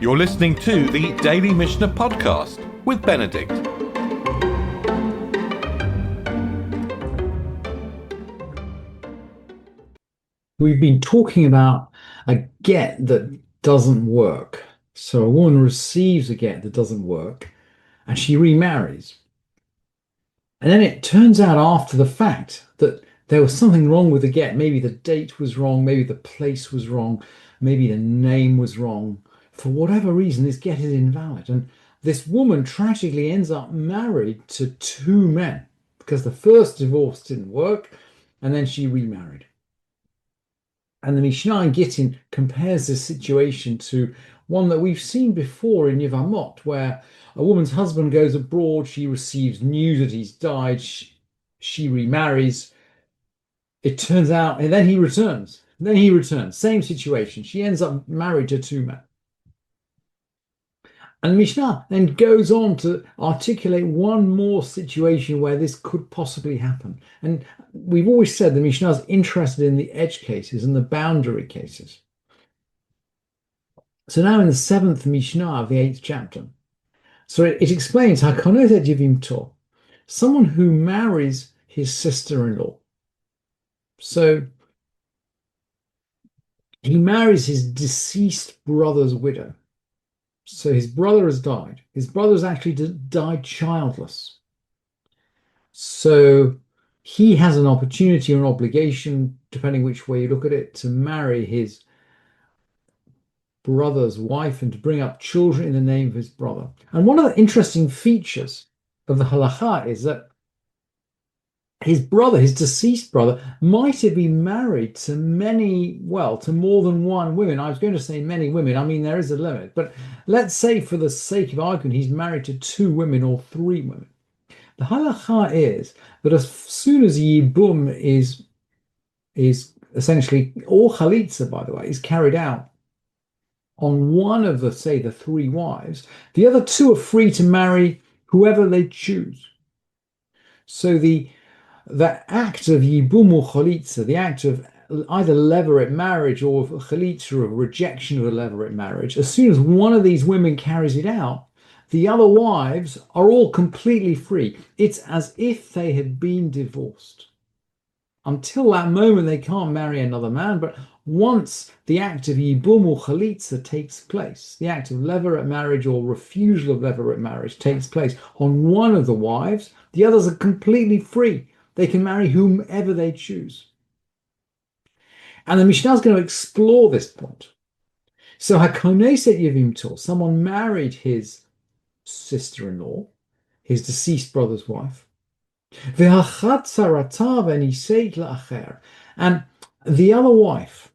You're listening to the Daily Mishnah Podcast with Benedict. We've been talking about a get that doesn't work. So a woman receives a get that doesn't work and she remarries. And then it turns out after the fact that there was something wrong with the get. Maybe the date was wrong, maybe the place was wrong, maybe the name was wrong. For whatever reason, this get is invalid. And this woman tragically ends up married to two men because the first divorce didn't work and then she remarried. And the Mishnah in Gittin compares this situation to one that we've seen before in Yevamot, where a woman's husband goes abroad, she receives news that he's died, she remarries. It turns out, and then he returns. Same situation. She ends up married to two men. And the Mishnah then goes on to articulate one more situation where this could possibly happen. And we've always said the Mishnah is interested in the edge cases and the boundary cases. So now in the seventh Mishnah of the eighth chapter, so it explains how Hakonet Yivim Tor, someone who marries his sister-in-law. So he marries his deceased brother's widow. So his brother has died. His brother's actually died childless. So he has an opportunity or an obligation, depending which way you look at it, to marry his brother's wife and to bring up children in the name of his brother. And one of the interesting features of the halacha is that his brother, his deceased brother, might have been married to to more than one woman. I was going to say many women. I mean, there is a limit. But let's say, for the sake of argument, he's married to two women or three women. The halacha is that as soon as yibum is essentially, or chalitza, by the way, is carried out on one of the three wives, the other two are free to marry whoever they choose. So the act of yibum or chalitza, the act of either levirate marriage or chalitza, of rejection of a levirate marriage, as soon as one of these women carries it out, the other wives are all completely free. It's as if they had been divorced. Until that moment, they can't marry another man, but once the act of yibum or chalitza takes place, the act of levirate marriage or refusal of levirate marriage takes place on one of the wives, the others are completely free. They can marry whomever they choose. And the Mishnah is going to explore this point. So Hakoneset Yevim Tor, someone married his sister-in-law, his deceased brother's wife, and the other wife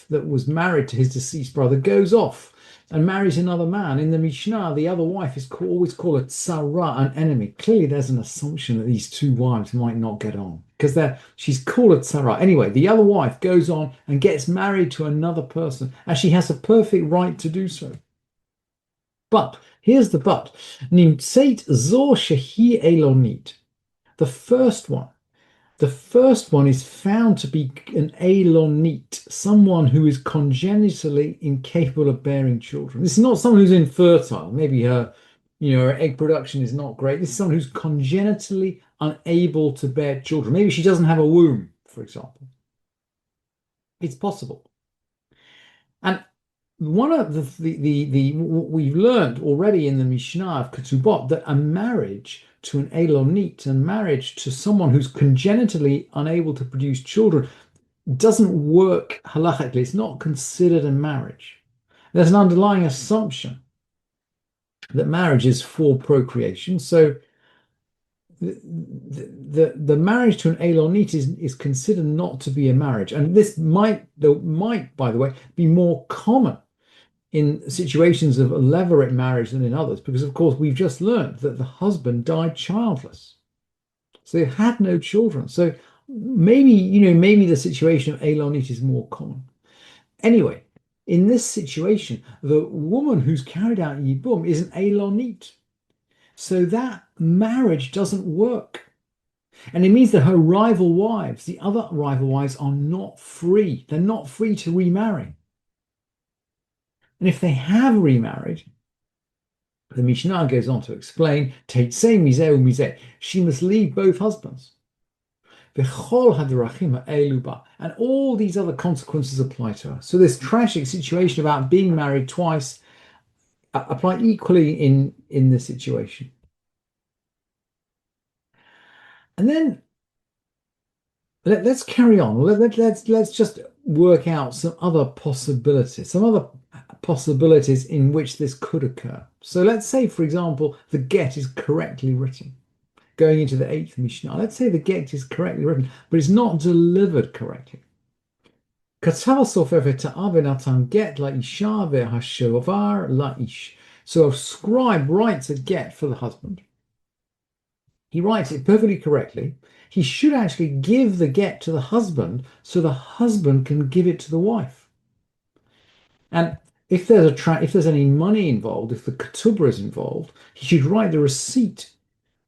that was married to his deceased brother goes off and marries another man. In the Mishnah, the other wife is always called a tzara, an enemy. Clearly, there's an assumption that these two wives might not get on because she's called a tzara. Anyway, the other wife goes on and gets married to another person, and she has a perfect right to do so. But here's the but. Nimtzeit zo shehi elonit. The first one is found to be an elonit, someone who is congenitally incapable of bearing children. This is not someone who's infertile. Maybe her egg production is not great. This is someone who's congenitally unable to bear children. Maybe she doesn't have a womb, for example. It's possible. And one of what we've learned already in the Mishnah of Ketubot, that a marriage to an elonit, a marriage to someone who's congenitally unable to produce children, doesn't work halachically. It's not considered a marriage. There's an underlying assumption that marriage is for procreation. So the marriage to an elonit is considered not to be a marriage. And this might, by the way, be more common in situations of a levirate marriage than in others, because of course we've just learned that the husband died childless, so they had no children. So maybe the situation of elonit is more common. Anyway, in this situation, the woman who's carried out yibum is an elonit, so that marriage doesn't work, and it means that her rival wives, the other rival wives, are not free. They're not free to remarry. And if they have remarried, the Mishnah goes on to explain, Teitzei mizeh u'mizeh, she must leave both husbands. V'chol hadrachim ha'elu ba, and all these other consequences apply to her. So this tragic situation about being married twice apply equally in this situation. And then let's carry on. Let's just work out some other possibilities in which this could occur. So let's say, for example, the get is correctly written. Going into the eighth Mishnah, let's say the get is correctly written, but it's not delivered correctly. Katav sofer v'ta'av v'natan get la'isha v'hashovar la'ish. So a scribe writes a get for the husband. He writes it perfectly correctly. He should actually give the get to the husband so the husband can give it to the wife. And if there's any money involved, if the ketubah is involved, he should write the receipt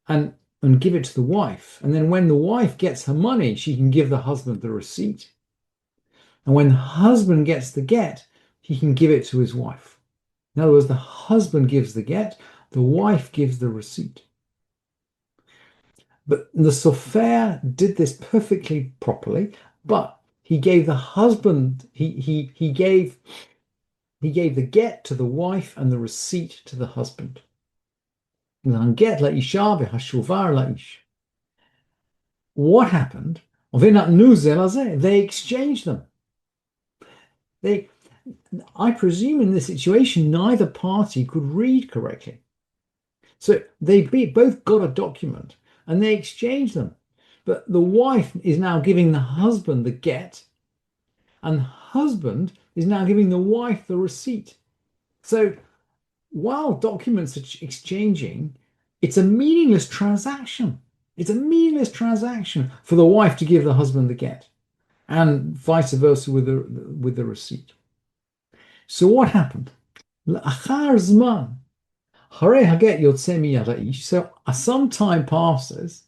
and give it to the wife. And then when the wife gets her money, she can give the husband the receipt. And when the husband gets the get, he can give it to his wife. In other words, the husband gives the get, the wife gives the receipt. But the Sofer did this perfectly properly, but he gave the husband, he gave the get to the wife and the receipt to the husband. What happened? They exchanged them. I presume in this situation, neither party could read correctly. So they both got a document and they exchanged them. But the wife is now giving the husband the get, and the husband is now giving the wife the receipt. So while documents are exchanging, it's a meaningless transaction. It's a meaningless transaction for the wife to give the husband the get, and vice versa with the receipt. So what happened? L'achar zman, harei haget yotzeh miyad ha'ish. So some time passes,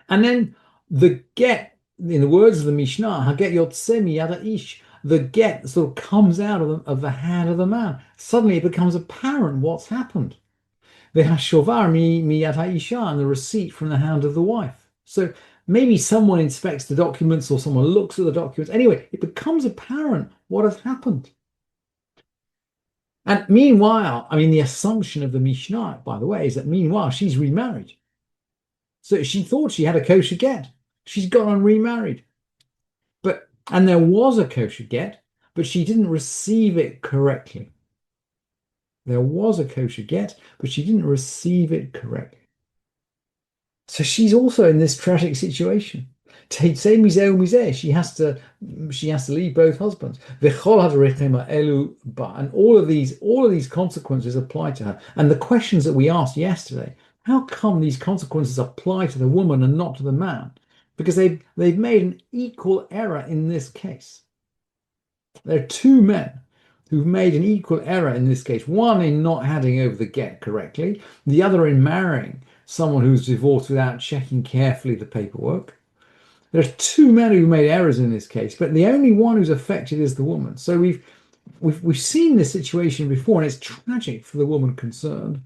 and then the get, in the words of the Mishnah, haget yotzeh miyad ha'ish, the get sort of comes out of the hand of the man. Suddenly it becomes apparent what's happened. The hashovar miyad ha'isha, and the receipt from the hand of the wife. So maybe someone inspects the documents or someone looks at the documents. Anyway, it becomes apparent what has happened. And meanwhile, I mean, the assumption of the Mishnah, by the way, is that meanwhile she's remarried. So she thought she had a kosher get. She's gone and remarried. And there was a kosher get, but she didn't receive it correctly. There was a kosher get, but she didn't receive it correctly. So she's also in this tragic situation. She has to leave both husbands. And all of these consequences apply to her. And the questions that we asked yesterday, how come these consequences apply to the woman and not to the man? Because they've made an equal error in this case. There are two men who've made an equal error in this case. One in not handing over the get correctly, the other in marrying someone who's divorced without checking carefully the paperwork. There's two men who made errors in this case, but the only one who's affected is the woman. So we've seen this situation before, and it's tragic for the woman concerned.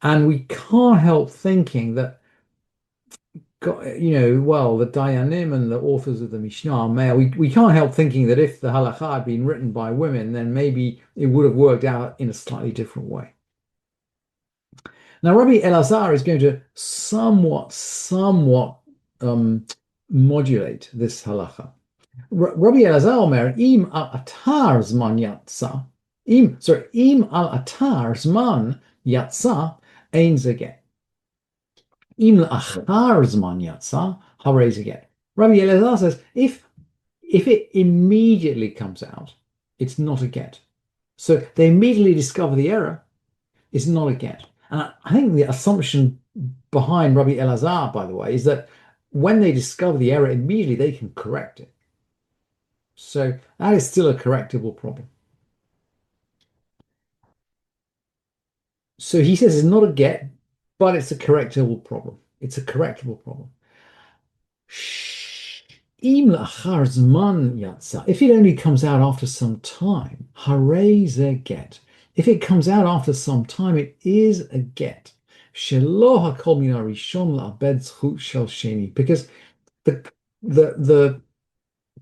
And we can't help thinking that, the Dayanim and the authors of the Mishnah are male. We can't help thinking that if the halakha had been written by women, then maybe it would have worked out in a slightly different way. Now, Rabbi Elazar is going to somewhat modulate this halakha. Rabbi Elazar omer, im al atar zman yatsa, im al atar zman yatsa ein zeget. Im achar zman yatsa harei zeget. Rabbi Elazar says, if it immediately comes out, it's not a get. So they immediately discover the error, it's not a get. And I think the assumption behind Rabbi Elazar, by the way, is that when they discover the error immediately, they can correct it. So that is still a correctable problem. So he says it's not a get, but it's a correctable problem. It's a correctable problem. Im la'achar zman yatsa, if it only comes out after some time, harei ze get. If it comes out after some time, it is a get. Shelo hakol min harishon la'abed zchut shel sheni, because the the the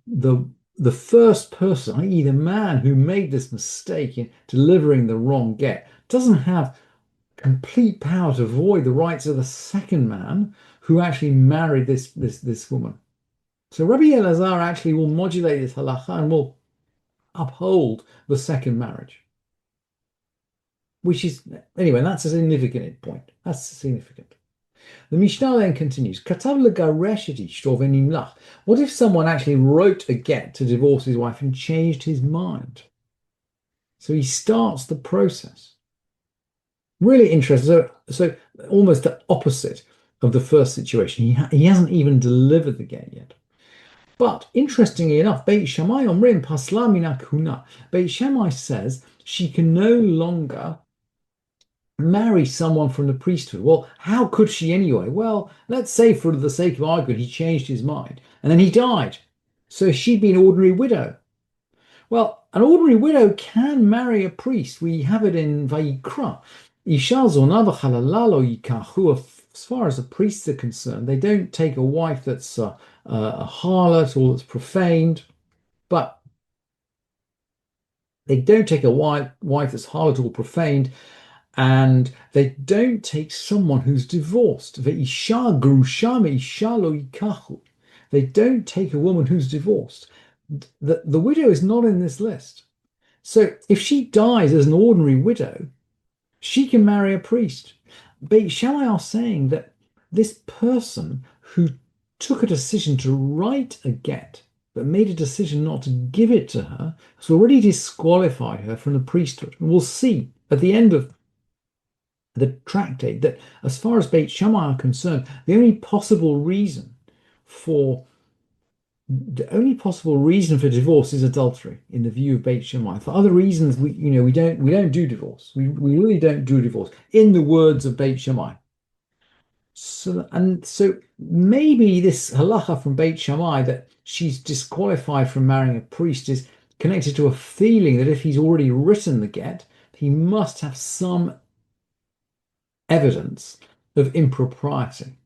the the first person, i.e., the man who made this mistake in delivering the wrong get, doesn't have complete power to avoid the rights of the second man who actually married this woman. So Rabbi Elazar actually will modulate this halacha and will uphold the second marriage, which is, anyway, that's a significant point. That's significant. The Mishnah then continues, Katav legaresh et ishto v'nimlach. What if someone actually wrote a get to divorce his wife and changed his mind? So he starts the process. Really interesting. So almost the opposite of the first situation. He hasn't even delivered the get yet. But interestingly enough, Beit Shammai omrim pasla min hakuna. Beit Shammai says she can no longer marry someone from the priesthood. Well, how could she anyway? Well, let's say for the sake of argument, he changed his mind and then he died. So she'd be an ordinary widow. Well, an ordinary widow can marry a priest. We have it in Vayikra. As far as the priests are concerned, they don't take a wife that's a harlot or that's profaned, but they don't take a wife that's harlot or profaned, and they don't take someone who's divorced. They don't take a woman who's divorced. The widow is not in this list. So if she dies as an ordinary widow, she can marry a priest. Beit Shammai are saying that this person who took a decision to write a get, but made a decision not to give it to her, has already disqualified her from the priesthood. And we'll see at the end of the tractate that as far as Beit Shammai are concerned, the only possible reason for divorce is adultery in the view of Beit Shammai. For other reasons, we don't do divorce. We really don't do divorce in the words of Beit Shammai. So maybe this halacha from Beit Shammai that she's disqualified from marrying a priest is connected to a feeling that if he's already written the get, he must have some evidence of impropriety,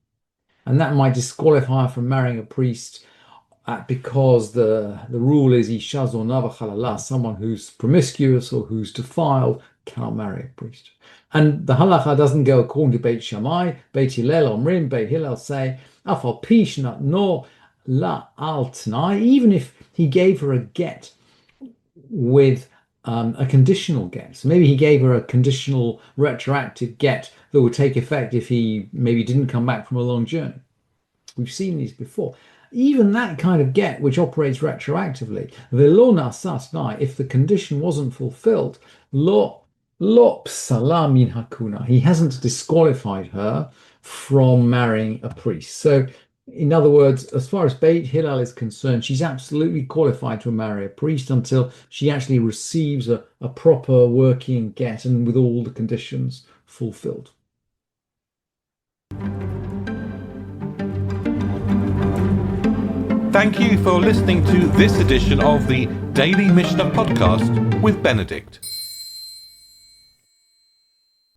and that might disqualify her from marrying a priest because the rule is isha zonava halala, someone who's promiscuous or who's defiled cannot marry a priest. And the halacha doesn't go according to Beit Shammai. Beit Hillel omrim, Beit Hillel say afal pish not no la al t'nai, even if he gave her a get with a conditional get. So maybe he gave her a conditional retroactive get that would take effect if he maybe didn't come back from a long journey. We've seen these before. Even that kind of get, which operates retroactively, velo nasat nai, if the condition wasn't fulfilled, lo psala min hakuna, he hasn't disqualified her from marrying a priest. So, in other words, as far as Beit Hillel is concerned, she's absolutely qualified to marry a priest until she actually receives a proper working get and with all the conditions fulfilled. Thank you for listening to this edition of the Daily Mishnah Podcast with Benedict.